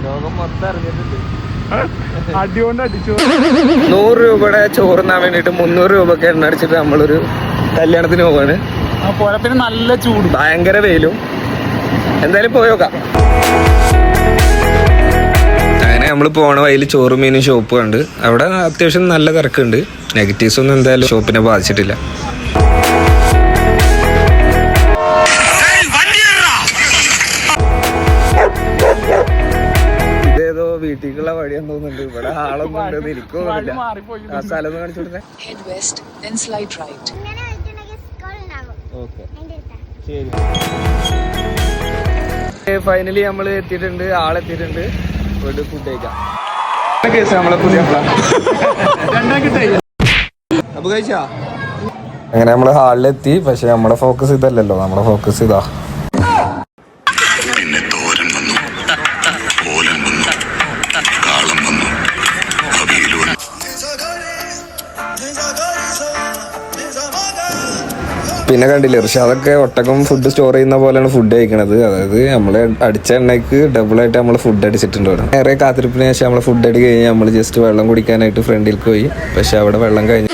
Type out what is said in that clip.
ലോകം മൊത്തം അറിഞ്ഞിട്ടുണ്ട്. അടികൊണ്ട് അടിച്ചു. 100 രൂപയുടെ ചോറുന്നാൻ വേണ്ടിട്ട് 300 രൂപക്ക് എണ്ണ അടിച്ചിട്ട് നമ്മളൊരു കല്യാണത്തിന് പോവാണ്. പോരാത്തിന് നല്ല ചൂട്, ഭയങ്കര വെയിലും. എന്തായാലും പോയോക്കാം. അങ്ങനെ നമ്മൾ പോണ വഴിയിൽ ചോറും മീനും ഷോപ്പ് കണ്ട്. അവിടെ അത്യാവശ്യം നല്ല തിരക്കുണ്ട്. നെഗറ്റീവ്സ് ഒന്നും എന്തായാലും ഷോപ്പിനെ ബാധിച്ചിട്ടില്ല. ഇതേതോ വീട്ടിലേക്കുള്ള വഴിയാന്ന് തോന്നുന്നുണ്ട്. ഇവിടെ ആളൊന്നും ഉണ്ടെന്ന് എനിക്കൊന്നുമില്ല. ആ സ്ഥലം ഒന്ന് കാണിച്ചു കൊടുത്തേ. ഫൈനലി നമ്മൾ എത്തിയിട്ടുണ്ട്, ആളെത്തിയിട്ടുണ്ട്. ഫുഡ് കഴിക്കാം. നമ്മളെ പുതിയ അപ്പൊ കഴിച്ചാ. അങ്ങനെ നമ്മള് ഹാളിലെത്തി. പക്ഷെ നമ്മുടെ ഫോക്കസ് ഇതല്ലല്ലോ, നമ്മുടെ ഫോക്കസ് ഇതാ. പിന്നെ കണ്ടില്ലേ പക്ഷെ അതൊക്കെ ഒട്ടകം ഫുഡ് സ്റ്റോർ ചെയ്യുന്ന പോലെയാണ് ഫുഡ് കഴിക്കണത്. അതായത് നമ്മള് അടിച്ച എണ്ണയ്ക്ക് ഡബിളായിട്ട് നമ്മൾ ഫുഡ് അടിച്ചിട്ടുണ്ട്. അവിടെ നേരെ കാത്തിരിപ്പിന് ശേഷം നമ്മൾ ഫുഡ് അടി കഴിഞ്ഞ് നമ്മൾ ജസ്റ്റ് വെള്ളം കുടിക്കാനായിട്ട് ഫ്രണ്ടിലേക്ക് പോയി. പക്ഷെ അവിടെ വെള്ളം കഴിഞ്ഞു